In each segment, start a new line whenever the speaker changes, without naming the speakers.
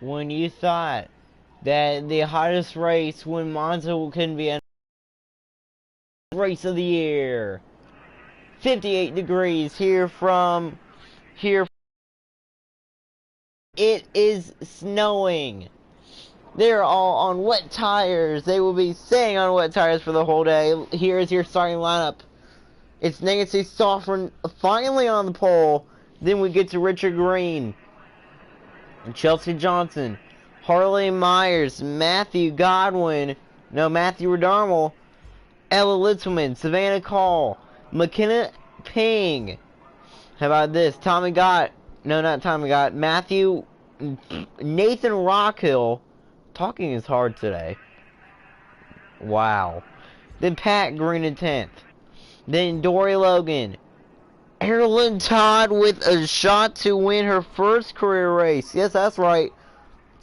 when you thought that the hottest race when Monza can be a race of the year. 58 degrees here. It is snowing. They're all on wet tires. They will be staying on wet tires for the whole day. Here is your starting lineup. It's Nancy Soffren finally on the pole. Then we get to Richard Green, Chelsea Johnson, Harley Myers, Matthew Redarmel, Ella Litzelman, Savannah Call, McKenna Ping. How about this? Nathan Rockhill. Talking is hard today. Wow. Then Pat Green in 10th. Then Dory Logan. Erin Todd with a shot to win her first career race. Yes, that's right.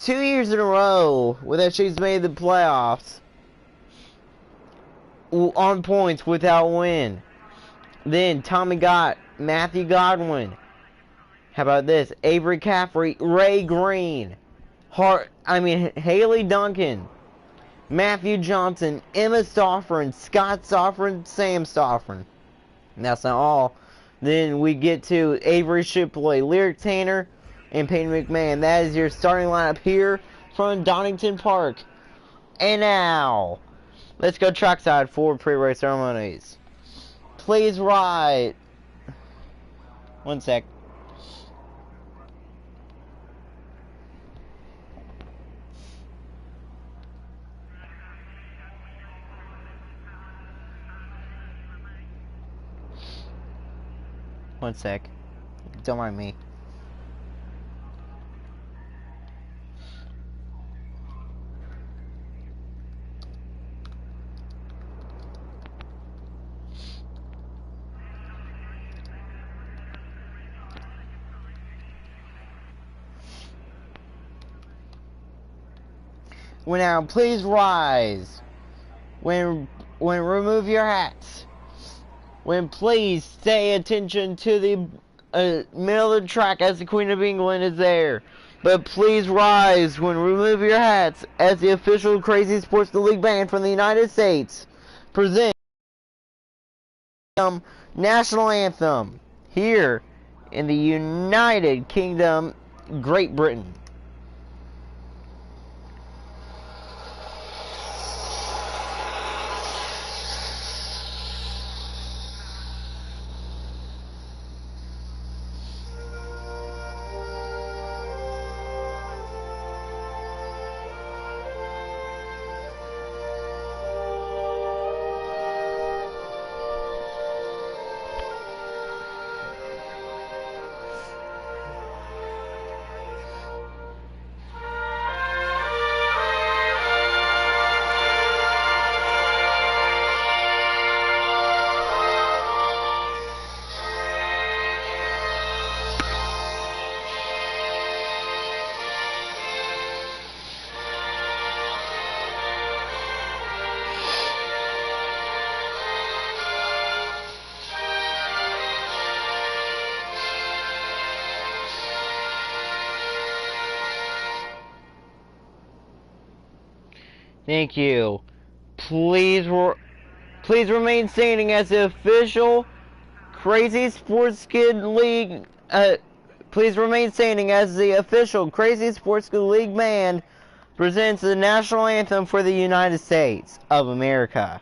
2 years in a row that she's made the playoffs on points without win. Then Matthew Godwin. How about this? Avery Caffrey, Ray Green, Haley Duncan, Matthew Johnson, Emma Stoffren, Scott Stoffren, Sam Stoffren. And that's not all. Then we get to Avery Shipley, Lyric Tanner, and Peyton McMahon. That is your starting lineup here from Donington Park. And now, let's go trackside for pre-race ceremonies. Please ride. One sec. One sec. Don't mind me. Now, please rise. When remove your hats. Please pay attention to the middle of the track as the Queen of England is there. But please rise when remove your hats as the official Crazy Sports League band from the United States presents national anthem here in the United Kingdom, Great Britain. Thank you. Please remain standing as the official Crazy Sports Kid League. Please remain standing as the official Crazy Sports Kid League band presents the national anthem for the United States of America.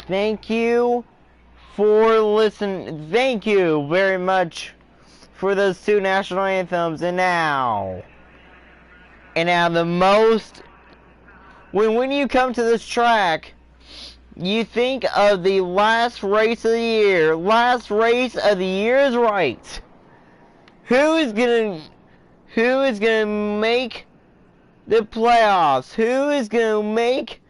Thank you for listening. Thank you very much for those two national anthems. And now the most, when you come to this track, you think of the last race of the year. Last race of the year is right. Who is gonna make the playoffs? Who is gonna make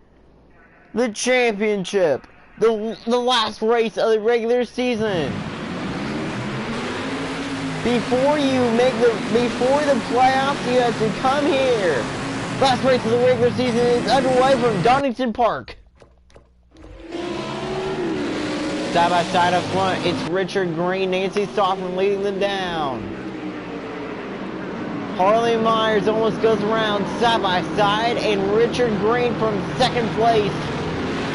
the championship? The last race of the regular season. Before the playoffs, you have to come here. Last race of the regular season is underway from Donington Park. Side by side up front, it's Richard Green, Nancy Stoffman leading them down. Harley Myers almost goes around side by side, and Richard Green from second place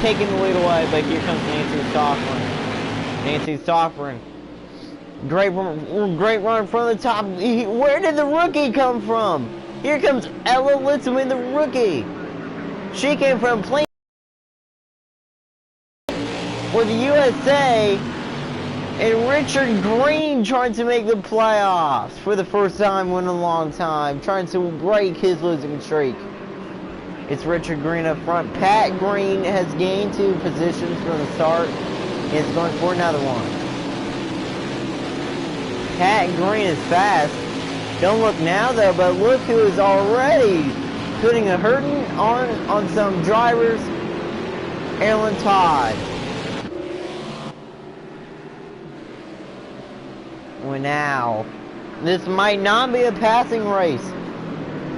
taking the lead away, but here comes Nancy Stoffman. Nancy Stoffman. Great run from the top. Where did the rookie come from? Here comes Ella Litzman, the rookie. She came from Plain for the USA, and Richard Green trying to make the playoffs for the first time in a long time, trying to break his losing streak. It's Richard Green up front. Pat Green has gained 2 positions from the start, and is going for another one. Pat Green is fast. Don't look now though, but look who is already putting a hurting on some drivers. Alan Todd. Well, now, this might not be a passing race.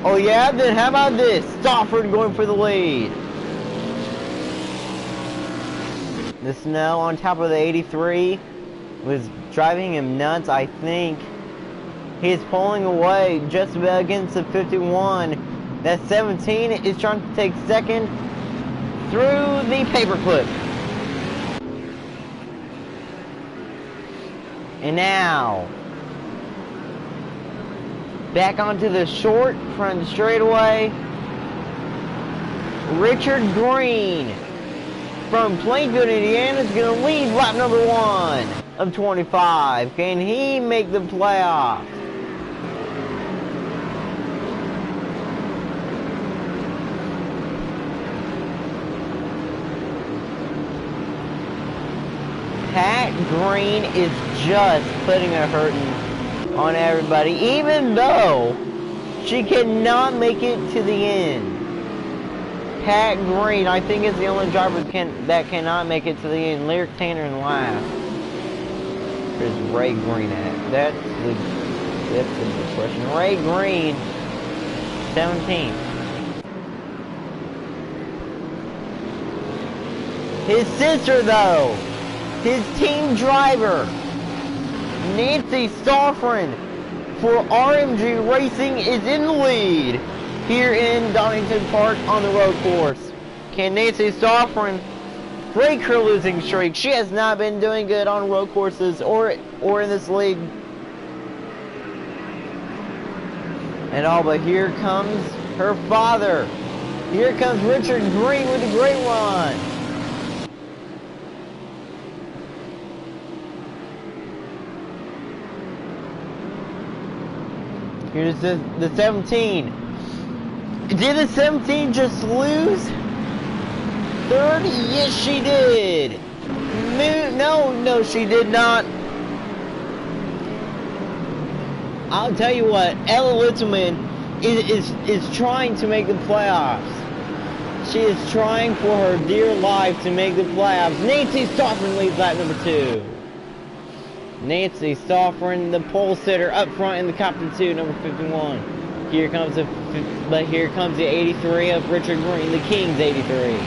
Oh yeah, then how about this? Stofford going for the lead. The snow on top of the 83 was driving him nuts, I think. He's pulling away just about against the 51. That 17 is trying to take second through the paperclip. And now, back onto the short front straightaway. Richard Green from Plainfield, Indiana is going to lead lap number 1 of 25. Can he make the playoffs? Pat Green is just putting a hurting on everybody, even though she cannot make it to the end. Pat Green, I think, is the only driver that cannot make it to the end. Lyric Tanner in last. Where's Ray Green at? That's a good question. Ray Green, 17th. His sister, though, his team driver, Nancy Stoffman for RMG Racing, is in the lead here in Donington Park on the road course. Can Nancy Stoffman break her losing streak? She has not been doing good on road courses or in this league at all, but here comes her father. Here comes Richard Green with a great run. Here's the 17. Did the 17 just lose? 30? Yes, she did. No, she did not. I'll tell you what, Ella Littleman is trying to make the playoffs. She is trying for her dear life to make the playoffs. Nancy Stoffman leads lap number 2. Nancy Stoffman, the pole sitter up front in the Copter 2, number 51. Here comes the 83 of Richard Green, the King's 83.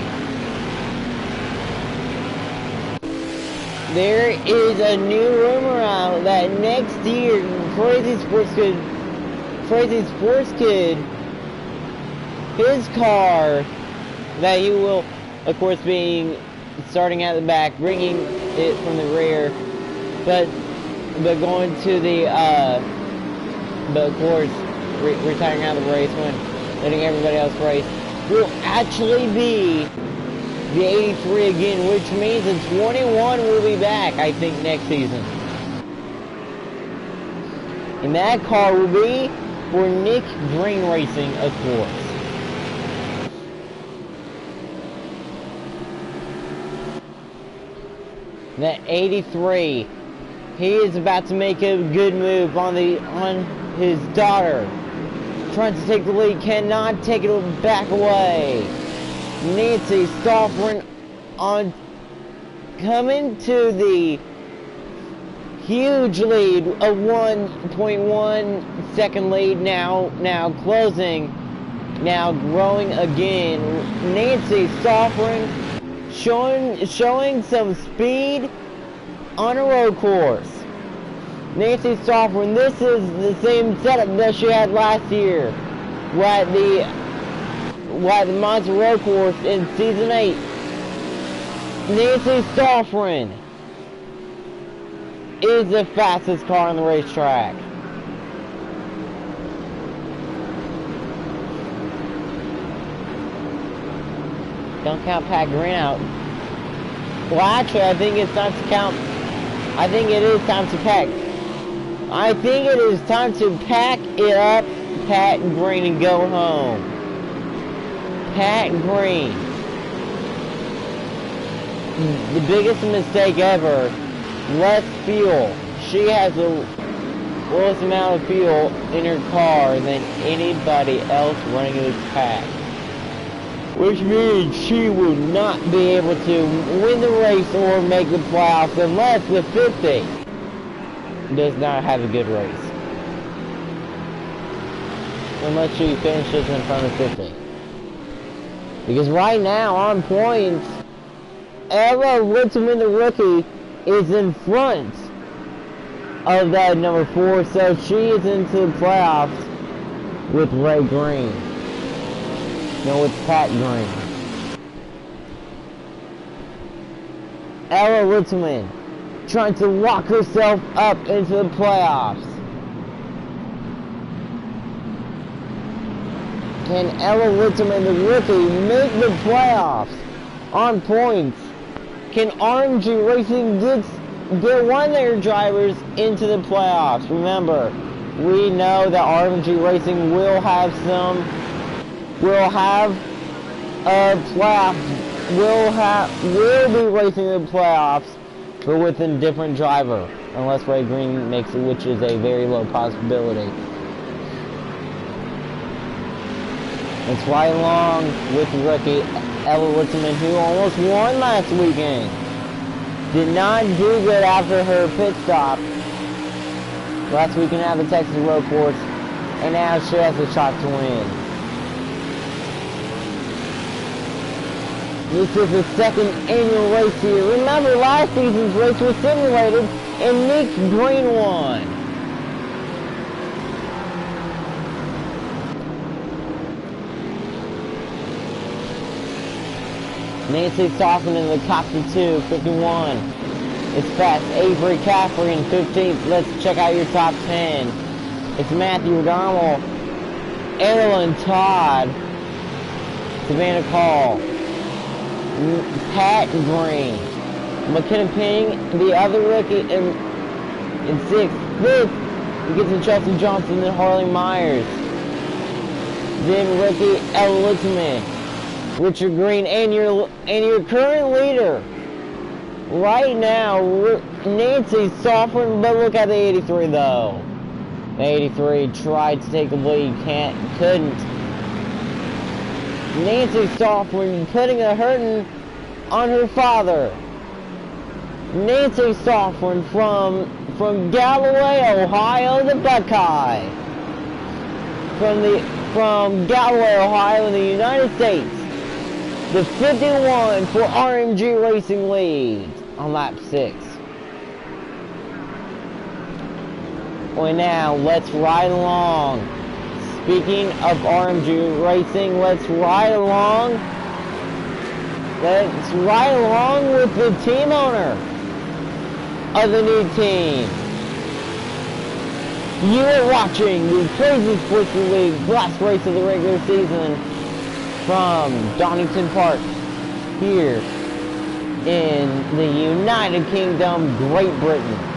There is a new rumor out that next year, Crazy Sports Kid, his car, that he will, of course, being starting at the back, bringing it from the rear, but going to the, but of course, retiring out of the race when letting everybody else race, will actually be the 83 again, which means the 21 will be back, I think, next season. And that car will be for Nick Green Racing, of course. That 83, he is about to make a good move on his daughter. Trying to take the lead, cannot take it back away. Nancy Stoffren on coming to the huge lead, a 1.1 second lead now closing, now growing again. Nancy Stoffren showing some speed on a road course. Nancy Stoffren, this is the same setup that she had last year, at the Monster Road Course in Season 8. Nancy Stoffren is the fastest car on the racetrack. Don't count Pat Green out. Well, actually, I think it's time to count. I think it is time to pack. I think it is time to pack it up, Pat Green, and go home. Pat Green. The biggest mistake ever. Less fuel. She has the lowest amount of fuel in her car than anybody else running this pack. Which means she will not be able to win the race or make the playoffs unless the 50 does not have a good race. Unless she finishes in front of 50. Because right now, on points, Ella Ritzman, the rookie, is in front of that number 4, so she is into the playoffs with Ray Green. No, with Pat Green. Ella Ritzman trying to lock herself up into the playoffs. Can Ella Ritzman, the rookie, make the playoffs on points? Can RMG Racing get one of their drivers into the playoffs? Remember, we know that RMG Racing will have a playoff, will be racing the playoffs, but with a different driver, unless Ray Green makes it, which is a very low possibility. It's right along with the rookie Ella Ritzman, who almost won last weekend. Did not do good after her pit stop last weekend at the Texas Road Course, and now she has a shot to win. This is the second annual race here. Remember, last season's race was simulated, and Nick Green won. Nancy Stoffren in the Copter 2, 51. It's fast. Avery Caffrey in 15th. Let's check out your top 10. It's Matthew O'Donnell, Erilyn Todd, Savannah Call, Pat Green, McKenna Ping, the other rookie in 6th. 5th, we get to Chelsea Johnson and Harley Myers. Then rookie Ella Litzman, Richard Green, and your current leader right now, Nancy Stoffren. But look at the 83 though. The 83 tried to take the lead, couldn't. Nancy Stoffren putting a hurting on her father. Nancy Stoffren from Galloway, Ohio, the Buckeye. From Galloway, Ohio, in the United States. The 51 for RMG Racing lead on lap 6. Well, now let's ride along. Speaking of RMG Racing, let's ride along. Let's ride along with the team owner of the new team. You are watching the Crazy Sports League last race of the regular season from Donington Park here in the United Kingdom, Great Britain.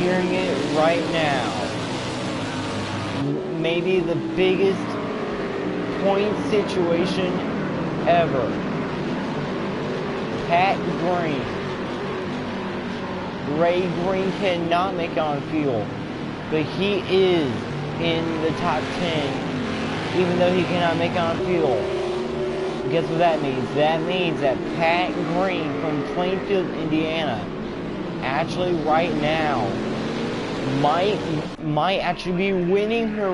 hearing it right now. Maybe the biggest point situation ever. Pat Green. Ray Green cannot make on field, but he is in the top 10, even though he cannot make on field. Guess what that means? That means that Pat Green from Plainfield, Indiana, actually right now might actually be winning her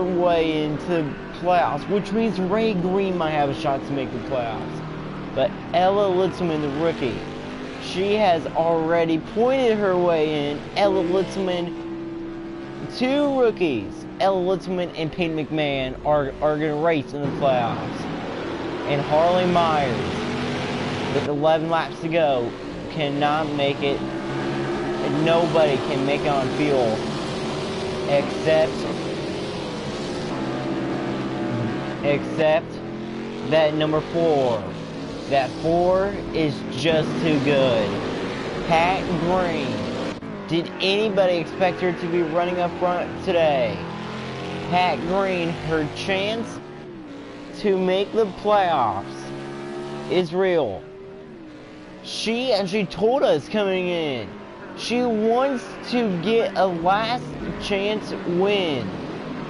way into playoffs, which means Ray Green might have a shot to make the playoffs. But Ella Litzman, the rookie, she has already pointed her way in. Ella Litzman, two rookies, Ella Litzman and Peyton McMahon, are going to race in the playoffs. And Harley Myers, with 11 laps to go, cannot make it. And nobody can make it on field except that number 4. That 4 is just too good. Pat Green. Did anybody expect her to be running up front today? Pat Green, her chance to make the playoffs is real. She actually told us coming in, she wants to get a last chance win.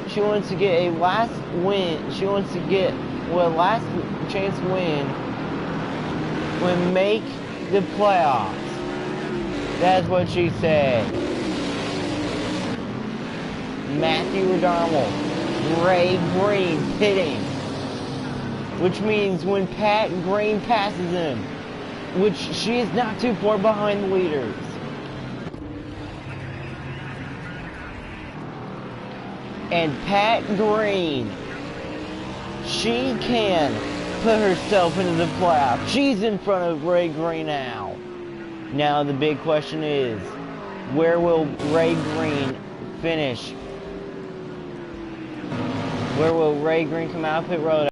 She wants to get a last win. She wants to get a last chance win when make the playoffs. That's what she said. Matthew O'Donnell, Ray Green pitting, which means when Pat Green passes him, which she is not too far behind the leaders. And Pat Green, she can put herself into the playoffs. She's in front of Ray Green now. Now the big question is, where will Ray Green finish? Where will Ray Green come out of pit road?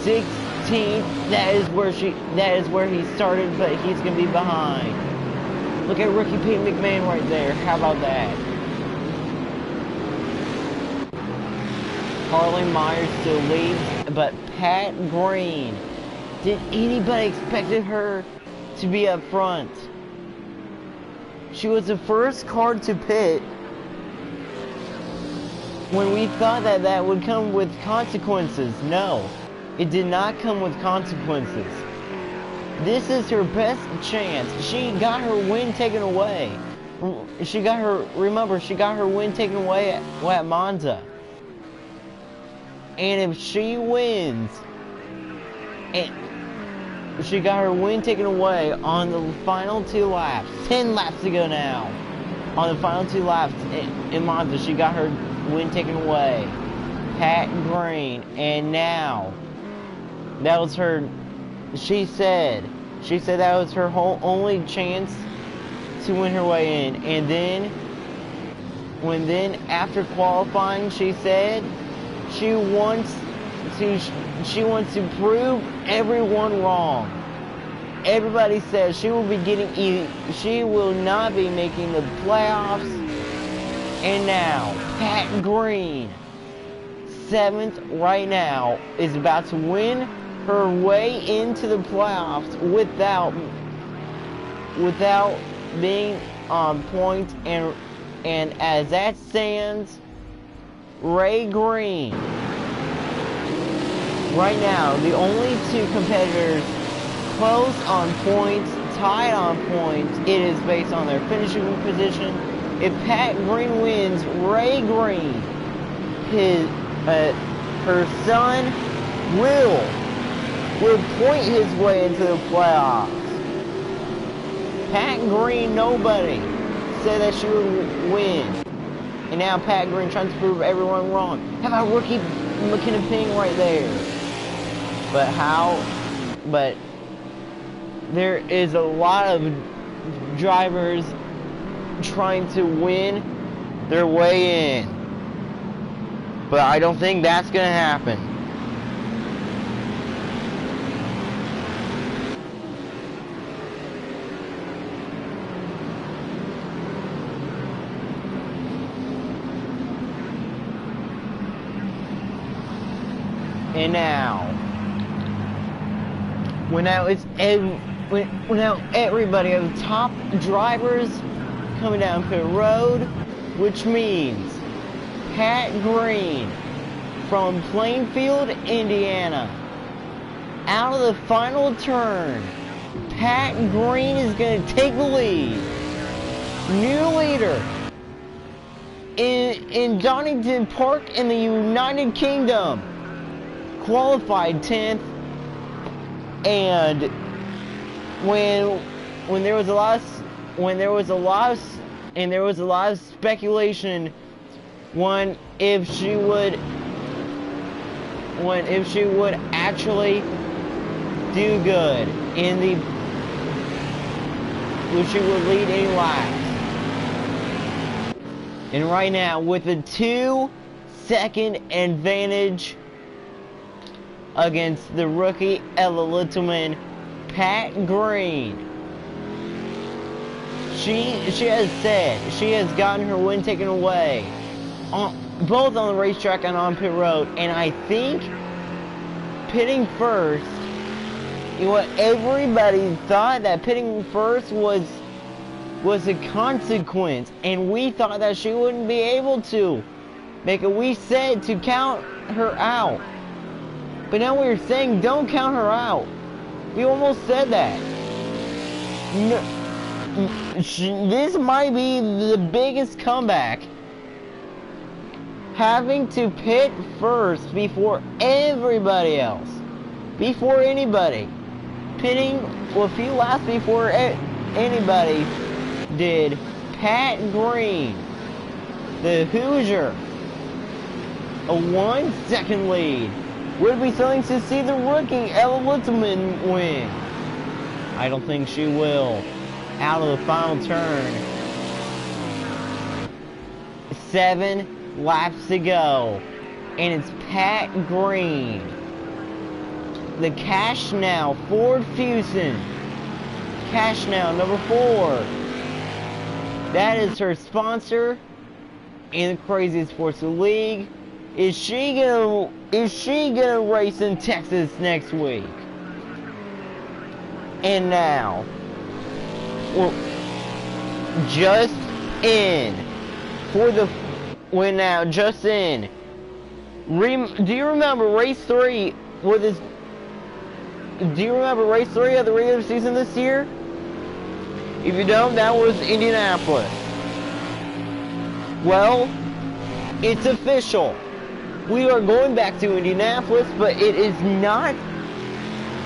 16th. That is where he started, but he's gonna be behind. Look at rookie Peyton McMahon right there. How about that? Harley Myers still leads, but Pat Green, did anybody expected her to be up front? She was the first car to pit when we thought that that would come with consequences. No, it did not come with consequences. This is her best chance. She got her win taken away. Remember, she got her win taken away at Monza. And if she wins, and she got her win taken away on the final 2 laps, 10 laps to go now. On the final 2 laps in Monza, she got her win taken away. Pat Green, and now, that was her, she said that was her only chance to win her way in. And then, after qualifying, she said she wants to prove everyone wrong. Everybody says she will not be making the playoffs. And now, Pat Green, 7th right now, is about to win her way into the playoffs without being on point. And as that stands, Ray Green, right now, the only 2 competitors close on points, tied on points, it is based on their finishing position. If Pat Green wins, Ray Green, her son, will point his way into the playoffs. Pat Green, nobody said that she would win. And now Pat Green trying to prove everyone wrong. How about rookie McKenna Ping right there? But there is a lot of drivers trying to win their way in. But I don't think that's going to happen. And now, now everybody of the top drivers coming down pit road, which means Pat Green from Plainfield, Indiana, out of the final turn. Pat Green is going to take the lead. New leader in Donington Park in the United Kingdom. Qualified 10th. And when there was a lot of speculation if she would actually do good if she would lead any laps. And right now, with a 2-second advantage against the rookie Ella Littleman, Pat Green. She has said she has gotten her win taken away, both on the racetrack and on pit road. And I think pitting first, everybody thought that pitting first was a consequence, and we thought that she wouldn't be able to make it. We said to count her out, but now we're saying don't count her out. We almost said that. No, this might be the biggest comeback. Having to pit first before everybody else, before anybody, pitting a few laps before anybody did. Pat Green, the Hoosier, a 1-second lead. Would be something to see the rookie Ella Littleman win. I don't think she will. Out of the final turn. 7 laps to go. And it's Pat Green. The Cash Now Ford Fusion. Cash Now number 4. That is her sponsor in the Crazy Sports League. Is she gonna race in Texas next week? And now, well, just in do you remember race 3 with this? Do you remember race 3 of the regular season this year? If you don't, that was Indianapolis. Well, it's official. We are going back to Indianapolis, but it is not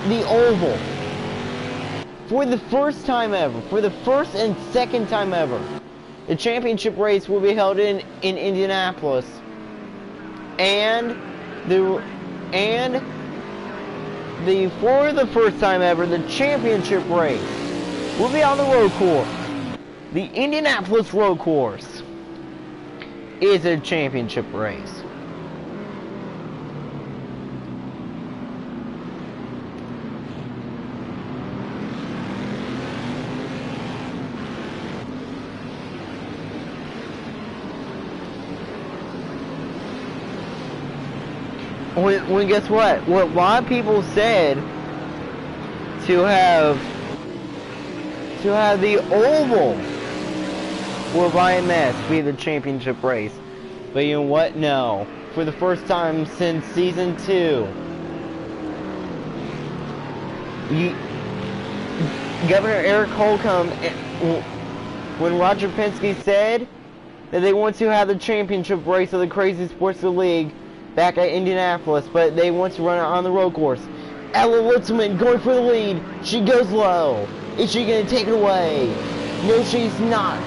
the oval. For the first time ever, for the first and second time ever, the championship race will be held in Indianapolis. And for the first time ever, the championship race will be on the road course. The Indianapolis road course is a championship race. When guess what? What a lot of people said to have the oval will by MS be the championship race. But you know what? No. For the first time since season 2, Governor Eric Holcomb, when Roger Penske said that they want to have the championship race of the Crazy Sports League back at Indianapolis, but they want to run it on the road course. Ella Littleman going for the lead. She goes low. Is she going to take it away? No, she's not.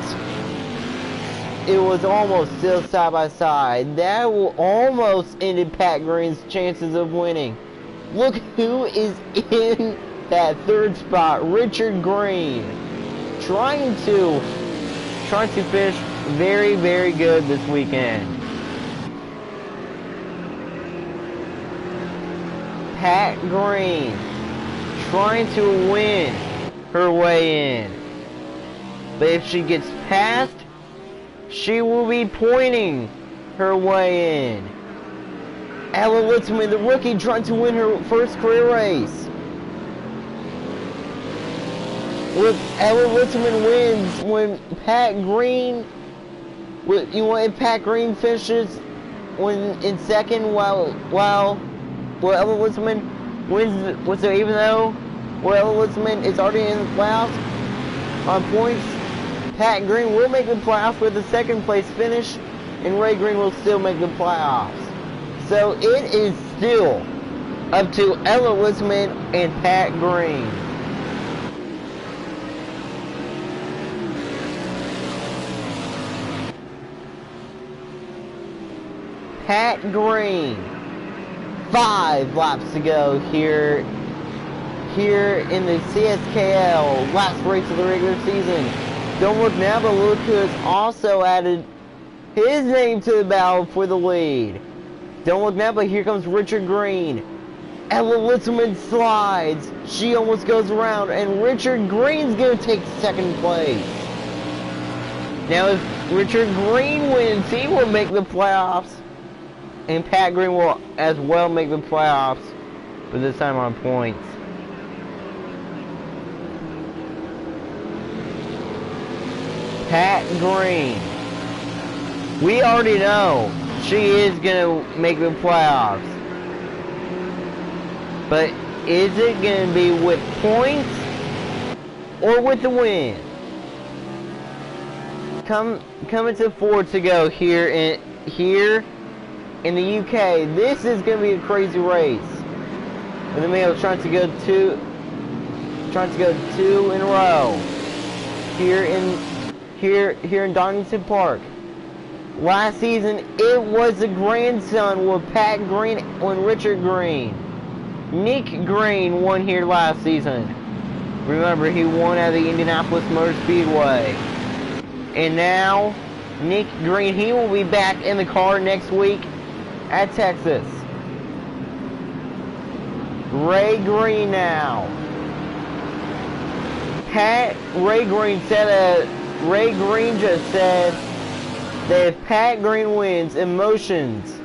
It was almost still side by side. That almost ended Pat Green's chances of winning. Look who is in that third spot. Richard Green. Trying to finish very, very good this weekend. Pat Green trying to win her way in. But if she gets past, she will be pointing her way in. Ella Litzman, the rookie, trying to win her first career race. Look, Ella Litzman wins when Pat Green, if Pat Green finishes in second, while Ella Litzman wins. So even though Ella Litzman is already in the playoffs on points, Pat Green will make the playoffs with a second place finish, and Ray Green will still make the playoffs. So it is still up to Ella Litzman and Pat Green. Pat Green, 5 laps to go here in the Cskl, last race of the regular season. Don't look now, but look who has also added his name to the battle for the lead. Don't look now, but here comes Richard Green. Ella Litzman slides. She almost goes around, and Richard Green's going to take second place. Now, if Richard Green wins, he will make the playoffs. And Pat Green will as well make the playoffs, but this time on points. Pat Green. We already know she is going to make the playoffs. But is it going to be with points or with the win? Coming to 4 to go here in the UK. This is going to be a crazy race. And then we are trying to go two in a row here in Donington Park. Last season, it was the grandson with Pat Green and Richard Green. Nick Green won here last season. Remember, he won at the Indianapolis Motor Speedway. And now, Nick Green, he will be back in the car next week at Texas. Ray Green now. Ray Green just said that if Pat Green wins, emotions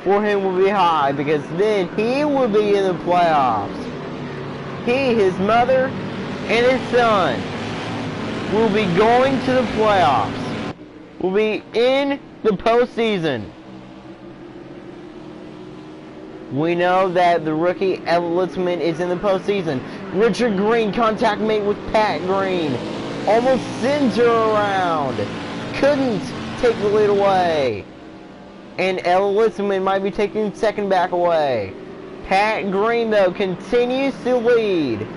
for him will be high, because then he will be in the playoffs. He, his mother, and his son will be going to the playoffs. Will be in the postseason. We know that the rookie Ella Litzman is in the postseason. Richard Green contact made with Pat Green. Almost sends her around. Couldn't take the lead away. And Ella Litzman might be taking second back away. Pat Green, though, continues to lead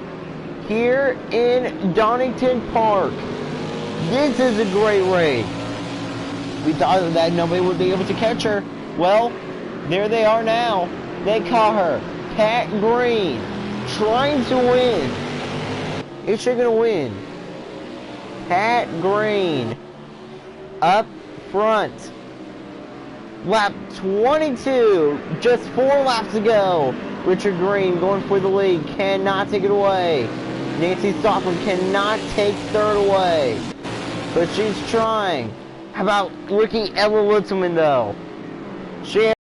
here in Donington Park. This is a great race. We thought that nobody would be able to catch her. Well, there they are now. They caught her. Pat Green trying to win. Is she going to win? Pat Green up front. Lap 22. Just 4 laps to go. Richard Green going for the lead. Cannot take it away. Nancy Stockman cannot take third away. But she's trying. How about rookie Ella Litzman, though? She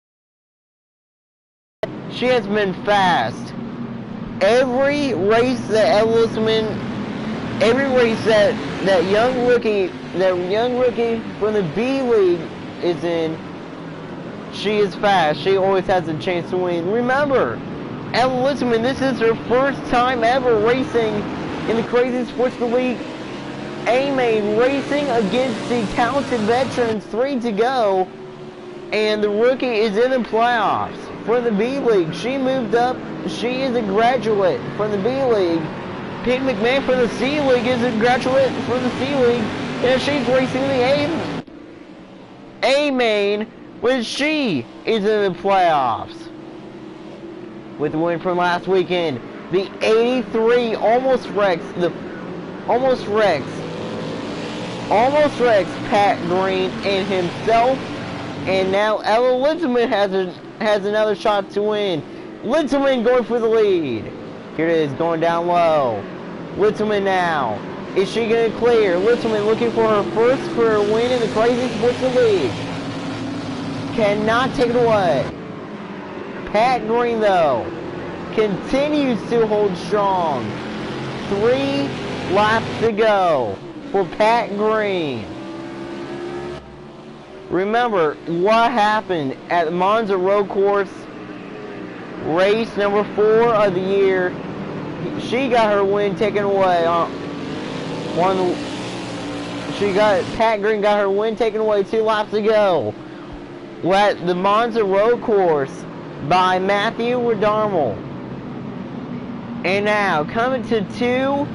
has been fast. Every race that Ella Litzman, every race that young rookie from the B League is in, she is fast. She always has a chance to win. Remember, Ella Litzman, this is her first time ever racing in the Crazy Sports League A-Main, racing against the talented veterans, 3 to go, and the rookie is in the playoffs for the B League. She moved up. She is a graduate from the B League. Pete McMahon from the C League is a graduate from the C League, and she's racing the A-Main when she is in the playoffs. With the win from last weekend, the 83 almost wrecks Pat Green and himself, and now Ella Litzman has another shot to win. Litzman going for the lead. Here it is, going down low. Litzman now. Is she going to clear? Litzman looking for her first career win in the Crazy Sports League. Cannot take it away. Pat Green, though, continues to hold strong. 3 laps to go for Pat Green. Remember what happened at the Monza Road Course, race number 4 of the year. She got her win taken away Pat Green got her win taken away 2 laps ago at the Monza Road Course by Matthew Redarmel. And now coming to 2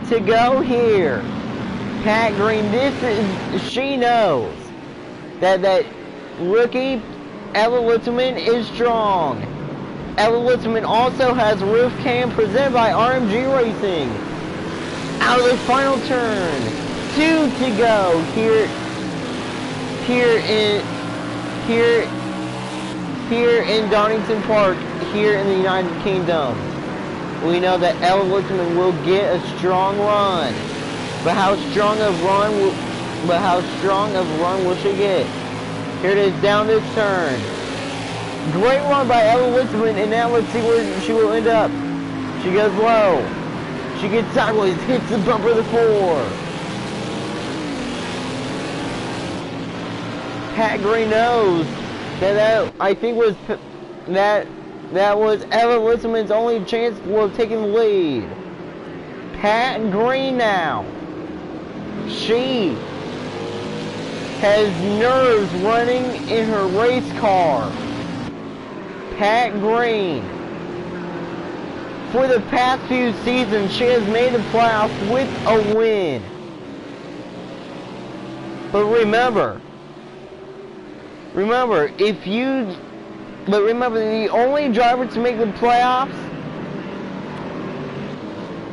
to go here. Pat Green, she knows that rookie Ella Littleman is strong. Ella Littleman also has roof cam presented by RMG Racing. Out of the final turn, 2 to go here in Donington Park, here in the United Kingdom. We know that Ella Littleman will get a strong run, but how strong of a run will she get? Here it is down this turn. Great run by Ella Littleman, and now let's see where she will end up. She goes low. She gets sideways, hits the bumper of the 4. Pat Green knows that I think was that was Ella Littleman's only chance of taking the lead. Pat Green now. She has nerves running in her race car. Pat Green. For the past few seasons, she has made the playoffs with a win. But remember, the only driver to make the playoffs,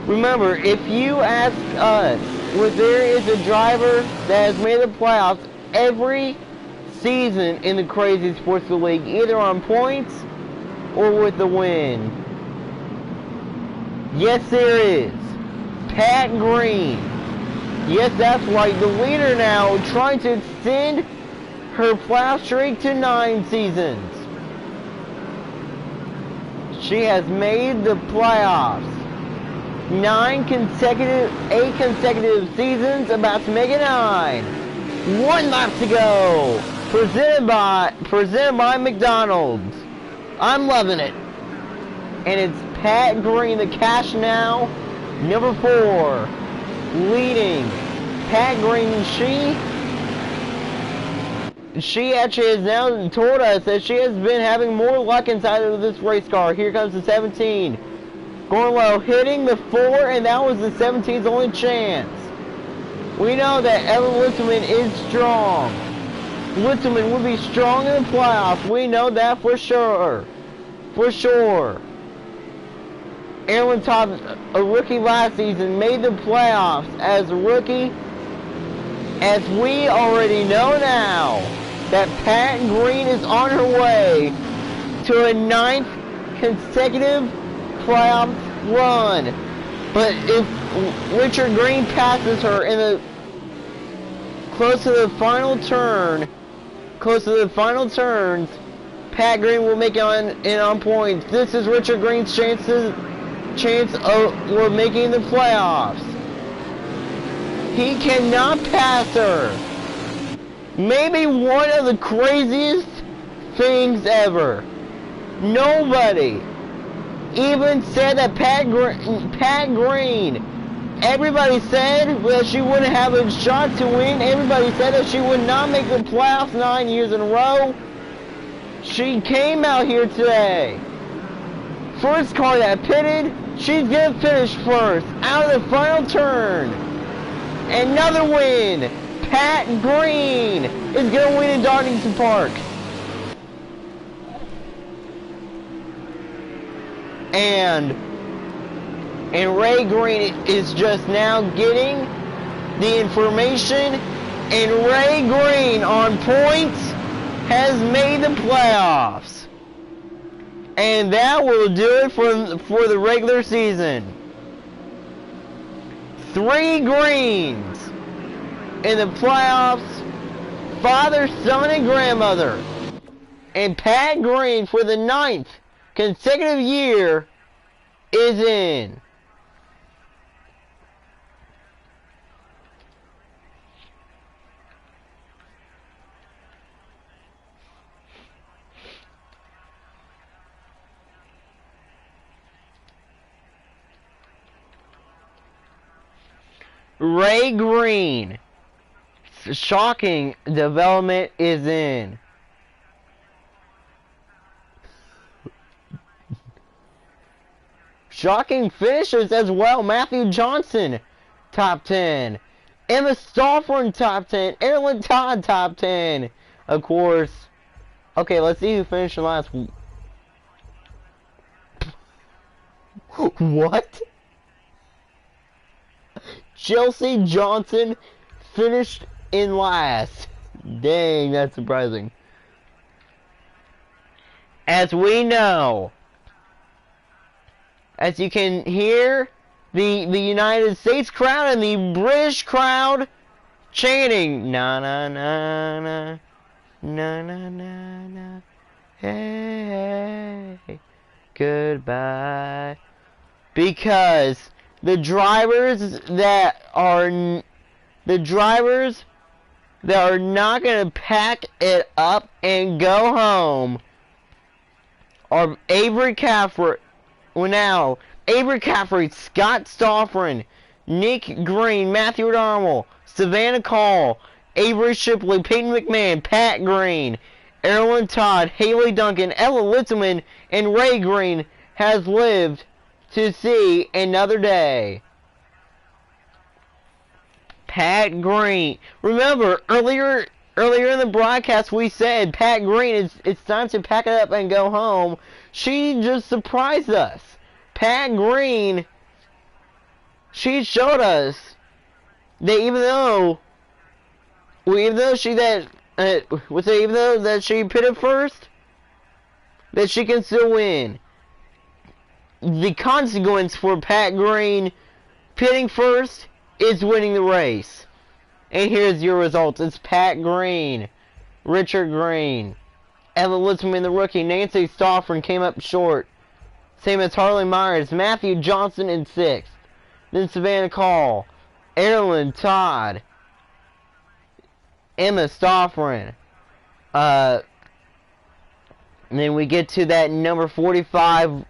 remember, if you ask us, where there is a driver that has made the playoffs every season in the Crazy Sports League, either on points or with the win. Yes, there is. Pat Green. Yes, that's right. The leader now, trying to extend her playoff streak to 9 seasons. She has made the playoffs 8 consecutive seasons, about to make it 9. 1 lap to go. Presented by McDonald's. I'm loving it. And it's Pat Green, the cash now, number 4, leading. Pat Green, she actually has now told us that she has been having more luck inside of this race car. Here comes the 17. Going low, hitting the 4, and that was the 17's only chance. We know that Ella Littleman is strong. Littleman will be strong in the playoffs. We know that for sure. For sure. Aaron Todd, a rookie last season, made the playoffs as a rookie. As we already know now, that Pat Green is on her way to a 9th consecutive playoff run. But if Richard Green passes her in the close to the final turns, Pat Green will make it on points. This is Richard Green's chance of making the playoffs. He cannot pass her. Maybe one of the craziest things ever. Nobody even said that Pat Green, everybody said that she wouldn't have a shot to win. Everybody said that she would not make the playoffs 9 years in a row. She came out here today. First car that pitted, she's going to finish first out of the final turn. Another win. Pat Green is going to win in Donington Park. And Ray Green is just now getting the information, and Ray Green on points has made the playoffs. And that will do it for the regular season. 3 Greens in the playoffs, father, son, and grandmother. And Pat Green for the 9th consecutive year is in. Ray Green. Shocking development is in. Shocking finishers as well. Matthew Johnson, top 10. Emma Stauffer, top 10. Erin Todd, top 10. Of course. Okay, let's see who finished last. What? Chelsea Johnson finished in last. Dang, that's surprising. As we know, as you can hear, the United States crowd and the British crowd chanting, na na na na, na na na na, hey, goodbye. Because the drivers that are not gonna pack it up and go home are Avery Caffrey. Well, now Avery Caffrey, Scott Stoffren, Nick Green, Matthew Darmel, Savannah Call, Avery Shipley, Peyton McMahon, Pat Green, Erin Todd, Haley Duncan, Ella Litzelman, and Ray Green has lived to see another day. Pat Green. Remember, earlier in the broadcast we said, Pat Green, it's time to pack it up and go home. She just surprised us. Pat Green, she showed us that even though she pitted first, that she can still win. The consequence for Pat Green pitting first is winning the race. And here's your results. It's Pat Green, Richard Green, Ella Litzman, the rookie, Nancy Stoffren came up short. Same as Harley Myers, Matthew Johnson in 6th. Then Savannah Call, Erin Todd, Emma Stoffren. And then we get to that number 45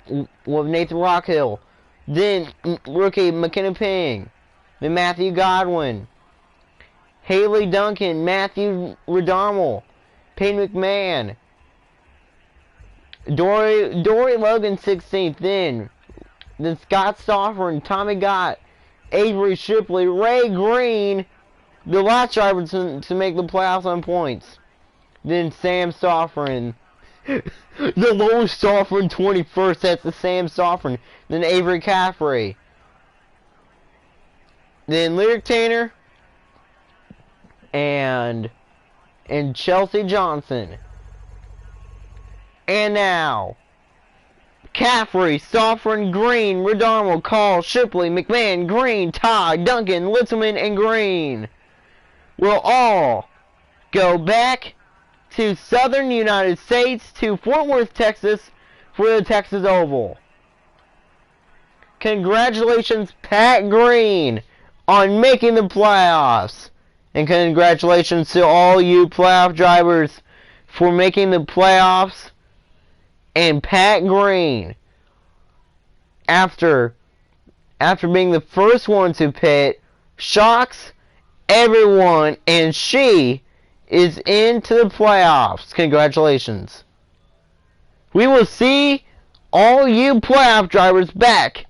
with Nathan Rockhill. Then rookie McKenna Ping. Then Matthew Godwin. Haley Duncan, Matthew Redarmel, Peyton McMahon. Dory Logan 16th. Then Scott Stauffer and Tommy Gott, Avery Shipley, Ray Green, the last driver to make the playoffs on points. Then Sam Stoffren. The lowest Stoffren 21st, that's the Sam Stoffren. Then Avery Caffrey. Then Lyric Tanner and Chelsea Johnson. And now Caffrey, Stoffren, Green, Redarmel, Call, Shipley, McMahon, Green, Todd, Duncan, Litzelman, and Green will all go back to southern United States, to Fort Worth, Texas, for the Texas Oval. Congratulations, Pat Green, on making the playoffs. And congratulations to all you playoff drivers for making the playoffs. And Pat Green, after being the first one to pit, shocks everyone, and she is into the playoffs. Congratulations. We will see all you playoff drivers back